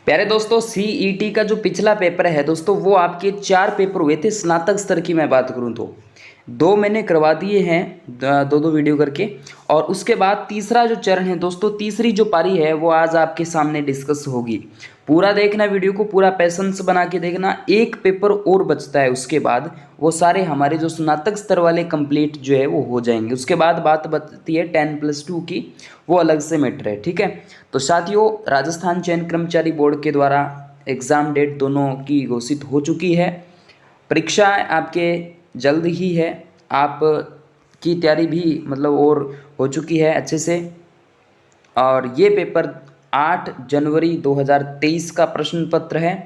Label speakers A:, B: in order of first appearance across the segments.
A: प्यारे दोस्तों, सीईटी का जो पिछला पेपर है दोस्तों, वो आपके 4 पेपर हुए थे। स्नातक स्तर की मैं बात करूं तो 2 मैंने करवा दिए हैं, दो दो वीडियो करके। और उसके बाद तीसरा जो चरण है दोस्तों, तीसरी जो पारी है वो आज आपके सामने डिस्कस होगी। पूरा देखना वीडियो को, पूरा पैसेंस बना के देखना। एक पेपर और बचता है, उसके बाद वो सारे हमारे जो स्नातक स्तर वाले कंप्लीट जो है वो हो जाएंगे। उसके बाद बात बचती है 10+2 की, वो अलग से मैटर है। ठीक है, तो साथियों, राजस्थान चयन कर्मचारी बोर्ड के द्वारा एग्ज़ाम डेट दोनों की घोषित हो चुकी है। परीक्षा आपके जल्द ही है। आप की तैयारी भी मतलब और हो चुकी है अच्छे से। और ये पेपर 8 जनवरी 2023 का प्रश्न पत्र है।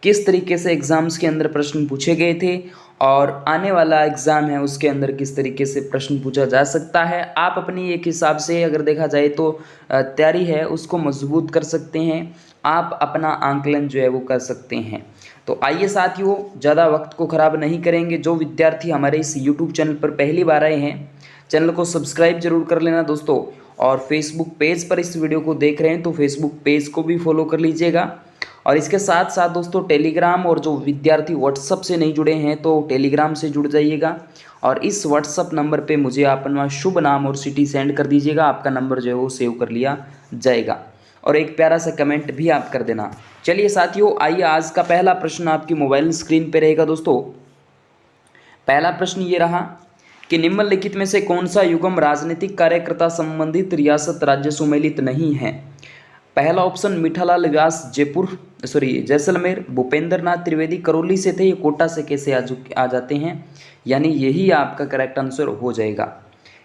A: किस तरीके से एग्ज़ाम्स के अंदर प्रश्न पूछे गए थे और आने वाला एग्ज़ाम है उसके अंदर किस तरीके से प्रश्न पूछा जा सकता है, आप अपनी एक हिसाब से अगर देखा जाए तो तैयारी है उसको मजबूत कर सकते हैं। आप अपना आंकलन जो है वो कर सकते हैं। तो आइए साथियों, ज़्यादा वक्त को ख़राब नहीं करेंगे। जो विद्यार्थी हमारे इस यूट्यूब चैनल पर पहली बार आए हैं, चैनल को सब्सक्राइब जरूर कर लेना दोस्तों। और फेसबुक पेज पर इस वीडियो को देख रहे हैं तो फेसबुक पेज को भी फॉलो कर लीजिएगा। और इसके साथ साथ दोस्तों टेलीग्राम, और जो विद्यार्थी व्हाट्सअप से नहीं जुड़े हैं तो टेलीग्राम से जुड़ जाइएगा। और इस व्हाट्सअप नंबर पे मुझे अपना शुभ नाम और सिटी सेंड कर दीजिएगा, आपका नंबर जो है वो सेव कर लिया जाएगा। और एक प्यारा सा कमेंट भी आप कर देना। चलिए साथियों, आइए आज का पहला प्रश्न आपकी मोबाइल स्क्रीन पे रहेगा दोस्तों। पहला प्रश्न ये रहा कि निम्नलिखित में से कौन सा युग्म राजनीतिक कार्यकर्ता संबंधित रियासत राज्य सुमेलित नहीं है। पहला ऑप्शन मिठालाल व्यास जैसलमेर, भूपेंद्र नाथ त्रिवेदी करौली से थे, ये कोटा से कैसे आ जाते हैं, यानी यही आपका करेक्ट आंसर हो जाएगा।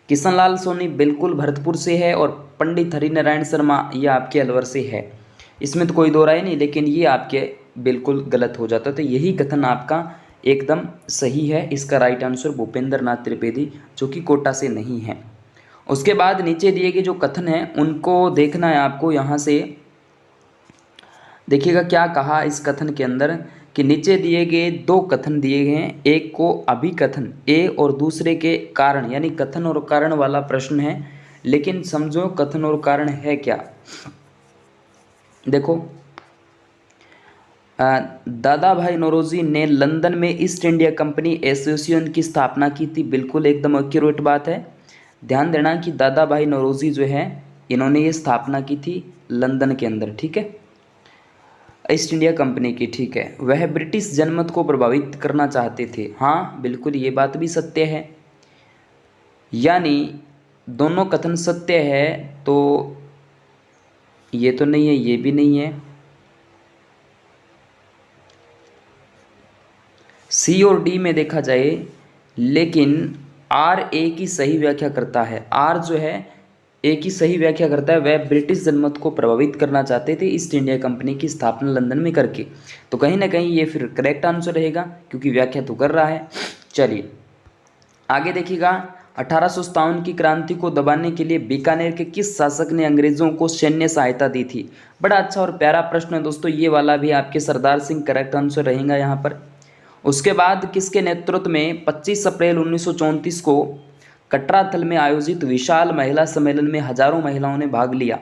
A: किशनलाल सोनी बिल्कुल भरतपुर से है, और पंडित हरिनारायण शर्मा ये आपके अलवर से है। इसमें तो कोई दो राय नहीं, लेकिन ये आपके बिल्कुल गलत हो जाता है। तो यही कथन आपका एकदम सही है। इसका राइट आंसर भूपेंद्र नाथ त्रिवेदी, जो कि कोटा से नहीं है। उसके बाद नीचे दिए गए जो कथन हैं उनको देखना है आपको। यहाँ से देखिएगा क्या कहा इस कथन के अंदर, कि नीचे दिए गए 2 कथन दिए गए हैं। एक को अभिकथन ए और दूसरे के कारण, यानी कथन और कारण वाला प्रश्न है। लेकिन समझो कथन और कारण है क्या। देखो, दादा भाई नौरोजी ने लंदन में ईस्ट इंडिया कंपनी एसोसिएशन की स्थापना की थी। बिल्कुल एकदम एक्यूरेट बात है। ध्यान देना कि दादा भाई नौरोजी जो है, इन्होंने ये स्थापना की थी लंदन के अंदर। ठीक है, ईस्ट इंडिया कंपनी की। ठीक है, वह ब्रिटिश जनमत को प्रभावित करना चाहते थे। हाँ बिल्कुल, ये बात भी सत्य है। यानी दोनों कथन सत्य है, तो ये तो नहीं है, ये भी नहीं है। सी और डी में देखा जाए, लेकिन आर ए की सही व्याख्या करता है। आर जो है ए की सही व्याख्या करता है। वह ब्रिटिश जनमत को प्रभावित करना चाहते थे ईस्ट इंडिया कंपनी की स्थापना लंदन में करके। तो कहीं ना कहीं ये फिर करेक्ट आंसर रहेगा, क्योंकि व्याख्या तो कर रहा है। चलिए आगे देखिएगा। 1857 की क्रांति को दबाने के लिए बीकानेर के किस शासक ने अंग्रेजों को सैन्य सहायता दी थी। बड़ा अच्छा और प्यारा प्रश्न है दोस्तों, ये वाला भी आपके सरदार सिंह करेक्ट आंसर रहेगा यहाँ पर। उसके बाद किसके नेतृत्व में 25 अप्रैल 1934 को कटराथल में आयोजित विशाल महिला सम्मेलन में हजारों महिलाओं ने भाग लिया।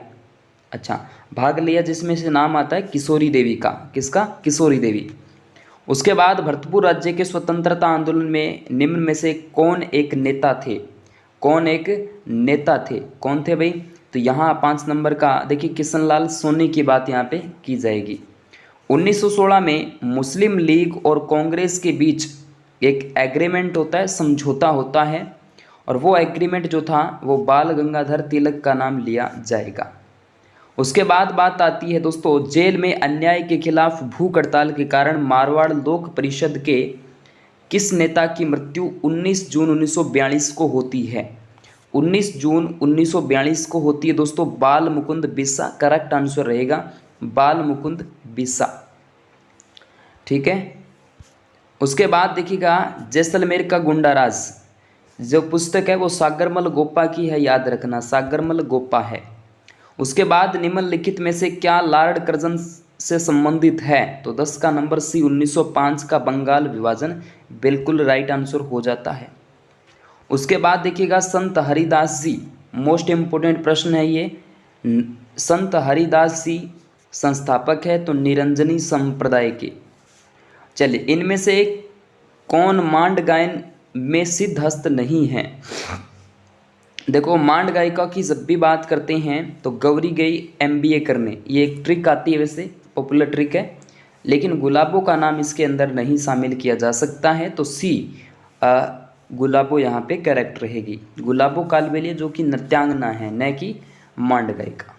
A: अच्छा, भाग लिया, जिसमें से नाम आता है किशोरी देवी का। किसका? किशोरी देवी। उसके बाद भरतपुर राज्य के स्वतंत्रता आंदोलन में निम्न में से कौन एक नेता थे। कौन एक नेता थे, कौन थे भाई? तो यहाँ 5 नंबर का देखिए, किशनलाल सोनी की बात यहाँ पे की जाएगी। 1916 में मुस्लिम लीग और कांग्रेस के बीच एक एग्रीमेंट होता है, समझौता होता है, और वो एग्रीमेंट जो था वो बाल गंगाधर तिलक का नाम लिया जाएगा। उसके बाद बात आती है दोस्तों, जेल में अन्याय के खिलाफ भूख हड़ताल के कारण मारवाड़ लोक परिषद के किस नेता की मृत्यु 19 जून 1942 को होती है। 19 जून 1942 को होती है दोस्तों बाल मुकुंद बिस्सा। करेक्ट आंसर रहेगा बाल मुकुंद बिस्सा। ठीक है, उसके बाद देखिएगा जैसलमेर का गुंडाराज, जो पुस्तक है वो सागरमल गोपा की है, याद रखना सागरमल गोपा है। उसके बाद निम्नलिखित में से क्या लॉर्ड कर्जन से संबंधित है। तो 10 का नंबर सी, 1905 का बंगाल विभाजन बिल्कुल राइट आंसर हो जाता है। उसके बाद देखिएगा संत हरिदास जी, मोस्ट इम्पोर्टेंट प्रश्न है ये। संत हरिदास जी संस्थापक है तो निरंजनी संप्रदाय के। चलिए, इनमें से कौन मांड गायन में सिद्धहस्त नहीं है? देखो, मांड गायिका की जब भी बात करते हैं तो गौरी गई MBA करने, ये एक ट्रिक आती है, वैसे पॉपुलर ट्रिक है, लेकिन गुलाबो का नाम इसके अंदर नहीं शामिल किया जा सकता है, तो सी गुलाबो यहाँ पे करेक्ट रहेगी। गुलाबो कालबेलिया जो कि नृत्यांगना है, न कि मांड गायिका।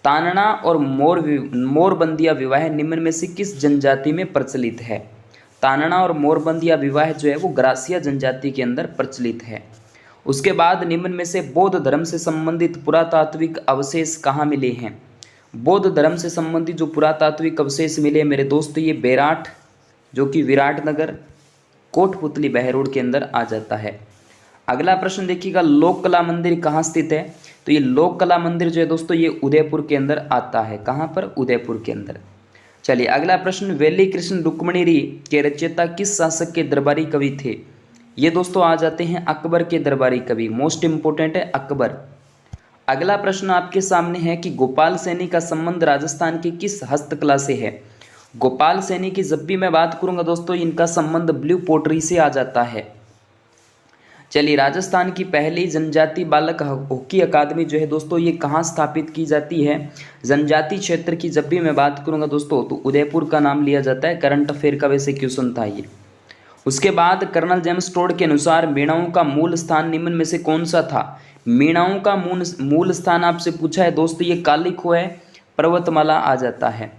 A: तानना और मोरबंदिया विवाह निम्न में से किस जनजाति में प्रचलित है? तानना और मोरबंदिया विवाह जो है वो ग्रासिया जनजाति के अंदर प्रचलित है। उसके बाद निम्न में से बौद्ध धर्म से संबंधित पुरातात्विक अवशेष कहाँ मिले हैं? बौद्ध धर्म से संबंधित जो पुरातात्विक अवशेष मिले मेरे दोस्त, ये बेराट जो कि विराटनगर कोटपुतली बहरोड के अंदर आ जाता है। अगला प्रश्न देखिएगा, लोक कला मंदिर कहाँ स्थित है? तो ये लोक कला मंदिर जो है दोस्तों ये उदयपुर के अंदर आता है। कहाँ पर? उदयपुर के अंदर। चलिए, अगला प्रश्न, वेली कृष्ण रुक्मणी के रचयिता किस शासक के दरबारी कवि थे? ये दोस्तों आ जाते हैं अकबर के दरबारी कवि। मोस्ट इंपोर्टेंट है अकबर। अगला प्रश्न आपके सामने है कि गोपाल सैनी का संबंध राजस्थान की किस हस्तकला से है? गोपाल सैनी की जब भी मैं बात करूंगा दोस्तों, इनका संबंध ब्लू पोटरी से आ जाता है। चलिए, राजस्थान की पहली जनजाति बालक हॉकी अकादमी जो है दोस्तों ये कहाँ स्थापित की जाती है? जनजाति क्षेत्र की जब भी मैं बात करूंगा दोस्तों तो उदयपुर का नाम लिया जाता है। करंट अफेयर का वैसे क्वेश्चन था ये। उसके बाद कर्नल जेम्स टोड के अनुसार मीणाओं का मूल स्थान निम्न में से कौन सा था? मीणाओं का मूल स्थान आपसे पूछा है दोस्तों, ये कालीखो है, पर्वतमाला आ जाता है।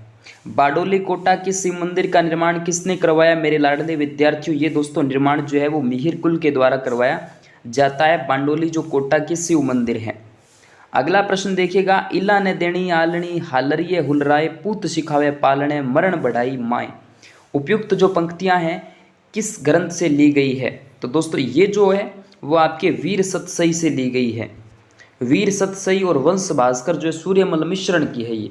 A: बारडोली कोटा के शिव मंदिर का निर्माण किसने करवाया मेरे लाडले विद्यार्थियों? ये दोस्तों निर्माण जो है वो मिहिर कुल के द्वारा करवाया जाता है। बारडोली जो कोटा के शिव मंदिर है। अगला प्रश्न देखिएगा, इला ने देणी आलनी हालरिये हुलराय पूत सिखावे पालने मरण बढ़ाई माए। उपयुक्त जो पंक्तियां हैं किस ग्रंथ से ली गई है? तो दोस्तों ये जो है वो आपके वीर सतसई से ली गई है। वीर सतसई और वंश भास्कर जो सूर्यमल मिश्रण की है ये।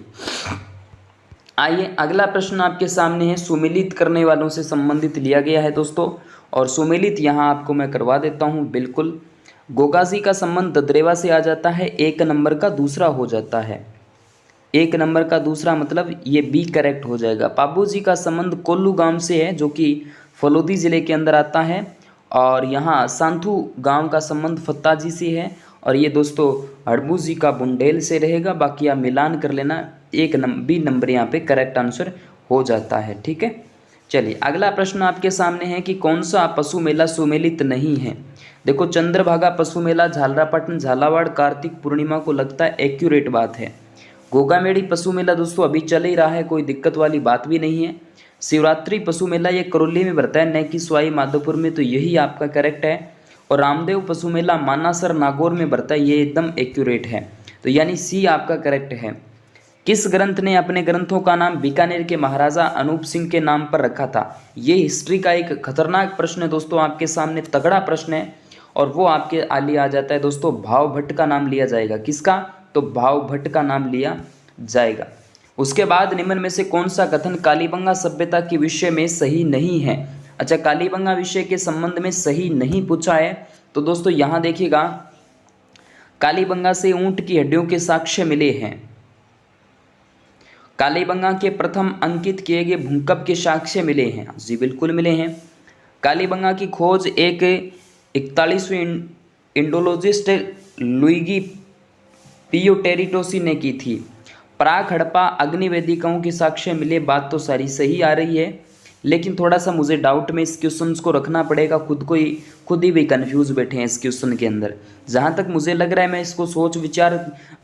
A: आइए, अगला प्रश्न आपके सामने है, सुमेलित करने वालों से संबंधित लिया गया है दोस्तों, और सुमेलित यहाँ आपको मैं करवा देता हूँ। बिल्कुल, गोगाजी का संबंध ददरेवा से आ जाता है, 1 नंबर का दूसरा हो जाता है। 1 नंबर का दूसरा मतलब ये बी करेक्ट हो जाएगा। पाबू जी का संबंध कोल्लू गांव से है जो कि फलोदी ज़िले के अंदर आता है, और यहाँ सांथू गांव का संबंध फत्ताजी से है, और ये दोस्तों हड़बू जी का बुंडेल से रहेगा। बाकी आप मिलान कर लेना, बी नंबर यहाँ पे करेक्ट आंसर हो जाता है। ठीक है, चलिए अगला प्रश्न आपके सामने है कि कौन सा पशु मेला सुमेलित नहीं है? देखो, चंद्रभागा पशु मेला झालरापाटन झालावाड़ कार्तिक पूर्णिमा को लगता है, एक्यूरेट बात है। गोगामेड़ी पशु मेला दोस्तों अभी चल ही रहा है, कोई दिक्कत वाली बात भी नहीं है। शिवरात्रि पशु मेला ये करौली में भरता है, न कि सवाई माधोपुर में, तो यही आपका करेक्ट है। और रामदेव पशु मेला मानासर नागौर में भरता है, ये एकदम एक्यूरेट है, तो यानी सी आपका करेक्ट है। किस ग्रंथ ने अपने ग्रंथों का नाम बीकानेर के महाराजा अनूप सिंह के नाम पर रखा था? ये हिस्ट्री का एक खतरनाक प्रश्न है दोस्तों, आपके सामने तगड़ा प्रश्न है, और वो आपके आली आ जाता है दोस्तों, भाव भट्ट का नाम लिया जाएगा। किसका? तो भाव भट्ट का नाम लिया जाएगा। उसके बाद निम्न में से कौन सा कथन कालीबंगा सभ्यता के विषय में सही नहीं है? अच्छा, कालीबंगा विषय के संबंध में सही नहीं पूछा है, तो दोस्तों यहाँ देखिएगा, कालीबंगा से ऊंट की हड्डियों के साक्ष्य मिले हैं। कालीबंगा के प्रथम अंकित किए गए भूकंप के साक्ष्य मिले हैं। जी बिल्कुल मिले हैं। कालीबंगा की खोज एक 41वें इंडोलॉजिस्ट लुइगी पियोटेरिटोसी ने की थी। प्राक हड़प्पा अग्निवेदिकाओं के साक्ष्य मिले, बात तो सारी सही आ रही है, लेकिन थोड़ा सा मुझे डाउट में इस क्वेश्चन को रखना पड़ेगा, खुद ही भी कंफ्यूज बैठे हैं इस क्वेश्चन के अंदर। जहाँ तक मुझे लग रहा है मैं इसको सोच विचार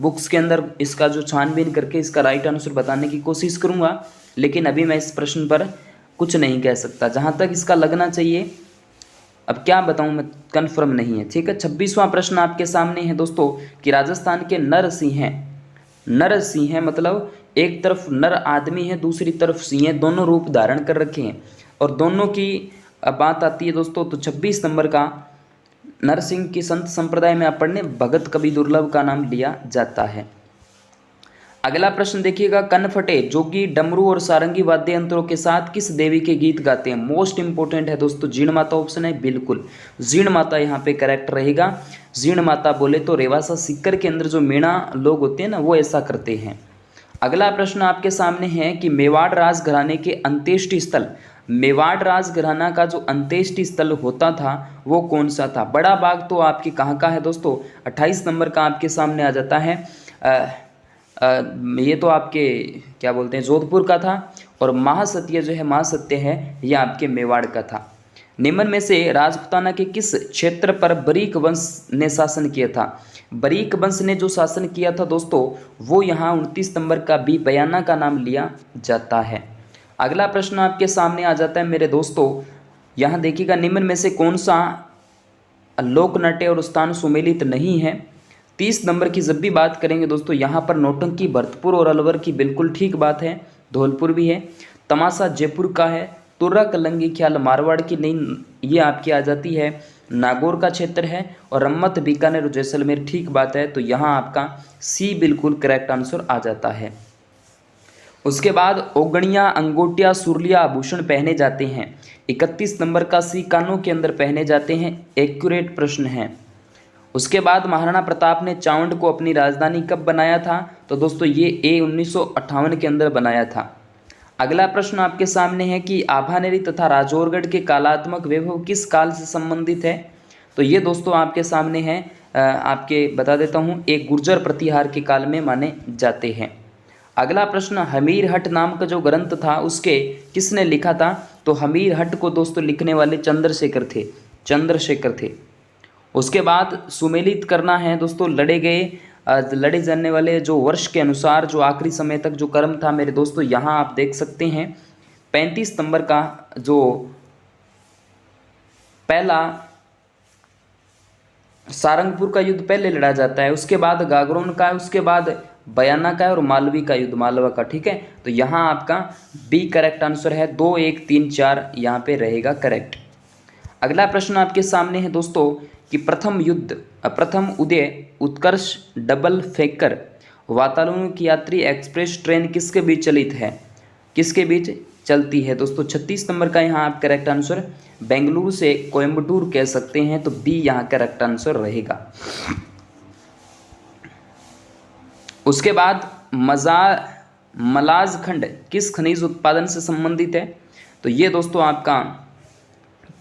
A: बुक्स के अंदर इसका जो छानबीन करके इसका राइट आंसर बताने की कोशिश करूँगा, लेकिन अभी मैं इस प्रश्न पर कुछ नहीं कह सकता। जहाँ तक इसका लगना चाहिए, अब क्या बताऊँ मैं, कन्फर्म नहीं है। ठीक है, 26वां प्रश्न आपके सामने है दोस्तों कि राजस्थान के नर सिंह है मतलब एक तरफ नर आदमी है, दूसरी तरफ सिंह है, दोनों रूप धारण कर रखे हैं, और दोनों की बात आती है दोस्तों, तो 26 नंबर का नरसिंह की संत संप्रदाय में अपन ने भगत कवि दुर्लभ का नाम लिया जाता है। अगला प्रश्न देखिएगा, कनफटे जोगी डमरू और सारंगी वाद्य यंत्रों के साथ किस देवी के गीत गाते हैं? मोस्ट इंपोर्टेंट है दोस्तों, जीण माता ऑप्शन है, बिल्कुल जीण माता यहाँ पे करेक्ट रहेगा। जीण माता बोले तो रेवासा सीकर के अंदर जो मीणा लोग होते हैं ना, वो ऐसा करते हैं। अगला प्रश्न आपके सामने है कि मेवाड़ राजघराने के अंत्येष्टि स्थल, मेवाड़ राजघराना का जो अंत्येष्टि स्थल होता था वो कौन सा था? बड़ा बाग तो आपके कहाँ का है दोस्तों? 28 नंबर का आपके सामने आ जाता है। ये तो आपके क्या बोलते हैं जोधपुर का था, और महासत्य जो है महासत्य है ये आपके मेवाड़ का था। निम्न में से राजपूताना के किस क्षेत्र पर बरीक वंश ने शासन किया था? बरीक वंश ने जो शासन किया था दोस्तों वो यहाँ 29 नंबर का बी बयाना का नाम लिया जाता है। अगला प्रश्न आपके सामने आ जाता है मेरे दोस्तों, यहाँ देखिएगा निम्न में से कौन सा लोक नाट्य और स्थान सुमेलित नहीं है? 30 नंबर की जब भी बात करेंगे दोस्तों यहाँ पर नौटंकी भरतपुर और अलवर की बिल्कुल ठीक बात है, धौलपुर भी है। तमाशा जयपुर का है। तुर्रा कलंगी ख्याल मारवाड़ की नहीं, ये आपकी आ जाती है नागौर का क्षेत्र है। और रम्मत बीकानेर और जैसलमेर ठीक बात है, तो यहाँ आपका सी बिल्कुल करेक्ट आंसर आ जाता है। उसके बाद ओगणियाँ अंगोटिया सुरलिया आभूषण पहने जाते हैं। 31 नंबर का सी कानों के अंदर पहने जाते हैं, एक्यूरेट प्रश्न है। उसके बाद महाराणा प्रताप ने चावंड को अपनी राजधानी कब बनाया था? तो दोस्तों ये 1958 के अंदर बनाया था। अगला प्रश्न आपके सामने है कि आभानेरी तथा राजौरगढ़ के कालात्मक वैभव किस काल से संबंधित है? तो ये दोस्तों आपके सामने है, आपके बता देता हूँ, एक गुर्जर प्रतिहार के काल में माने जाते हैं। अगला प्रश्न, हमीर हट नाम का जो ग्रंथ था उसके किसने लिखा था? तो हमीर हट को दोस्तों लिखने वाले चंद्रशेखर थे। उसके बाद सुमेलित करना है दोस्तों लड़े जाने वाले जो वर्ष के अनुसार जो आखिरी समय तक जो क्रम था मेरे दोस्तों, यहाँ आप देख सकते हैं 35 नंबर का जो पहला सारंगपुर का युद्ध पहले लड़ा जाता है, उसके बाद गागरोन का है, उसके बाद बयाना का है और मालवी का युद्ध मालवा का। ठीक है, तो यहाँ आपका बी करेक्ट आंसर है। 2 1 3 4 यहाँ पे रहेगा करेक्ट। अगला प्रश्न आपके सामने है दोस्तों कि प्रथम उदय उत्कर्ष डबल फेकर वातानुकूलित यात्री एक्सप्रेस ट्रेन किसके बीच चलित है? किसके बीच चलती है दोस्तों? 36 नंबर का यहाँ आप करेक्ट आंसर बेंगलुरु से कोयम्बटूर कह सकते हैं, तो बी यहाँ करेक्ट आंसर रहेगा। उसके बाद मलाजखंड किस खनिज उत्पादन से संबंधित है? तो ये दोस्तों आपका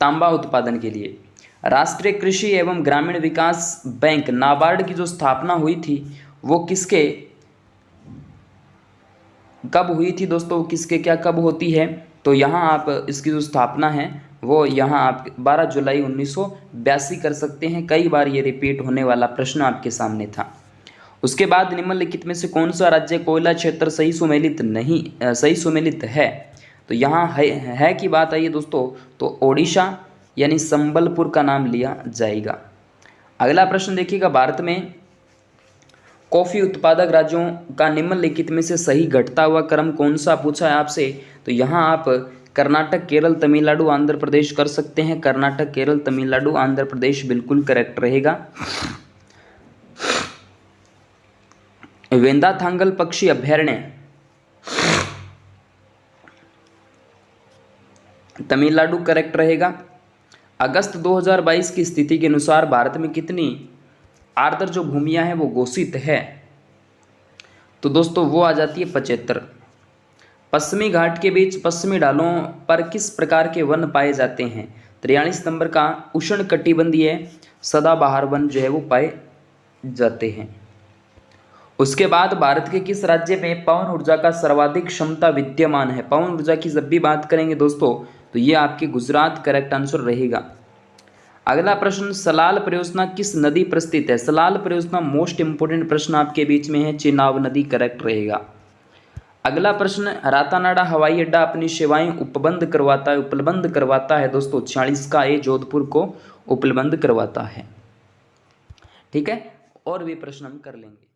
A: तांबा उत्पादन के लिए। राष्ट्रीय कृषि एवं ग्रामीण विकास बैंक नाबार्ड की जो स्थापना हुई थी वो किसके कब हुई थी दोस्तों? किसके क्या कब होती है? तो यहाँ आप इसकी जो स्थापना है वो यहाँ आप 12 जुलाई 1982 कर सकते हैं। कई बार ये रिपीट होने वाला प्रश्न आपके सामने था। उसके बाद निम्नलिखित में से कौन सा राज्य कोयला क्षेत्र सही सुमेलित है? तो यहाँ है की बात आई है दोस्तों, तो ओडिशा यानी संबलपुर का नाम लिया जाएगा। अगला प्रश्न देखिएगा, भारत में कॉफ़ी उत्पादक राज्यों का निम्नलिखित में से सही घटता हुआ क्रम कौन सा पूछा है आपसे? तो यहाँ आप कर्नाटक, केरल, तमिलनाडु, आंध्र प्रदेश कर सकते हैं। कर्नाटक, केरल, तमिलनाडु, आंध्र प्रदेश बिल्कुल करेक्ट रहेगा। वेंदाथांगल पक्षी अभयारण्य तमिलनाडु करेक्ट रहेगा। अगस्त 2022 की स्थिति के अनुसार भारत में कितनी आर्द्र जो भूमियां हैं वो घोषित है? तो दोस्तों वो आ जाती है 75। पश्चिमी घाट के बीच पश्चिमी ढालों पर किस प्रकार के वन पाए जाते हैं? 43 नंबर का उष्ण कटिबंधीय सदाबहार वन जो है वो पाए जाते हैं। उसके बाद भारत के किस राज्य में पवन ऊर्जा का सर्वाधिक क्षमता विद्यमान है? पवन ऊर्जा की जब भी बात करेंगे दोस्तों तो ये आपकी गुजरात करेक्ट आंसर रहेगा। अगला प्रश्न, सलाल परियोजना किस नदी पर स्थित है? सलाल परियोजना मोस्ट इंपोर्टेंट प्रश्न आपके बीच में है, चेनाब नदी करेक्ट रहेगा। अगला प्रश्न, रातानाडा हवाई अड्डा अपनी सेवाएं उपलब्ध करवाता है दोस्तों 46 का ए जोधपुर को उपलब्ध करवाता है। ठीक है, और भी प्रश्न हम कर लेंगे।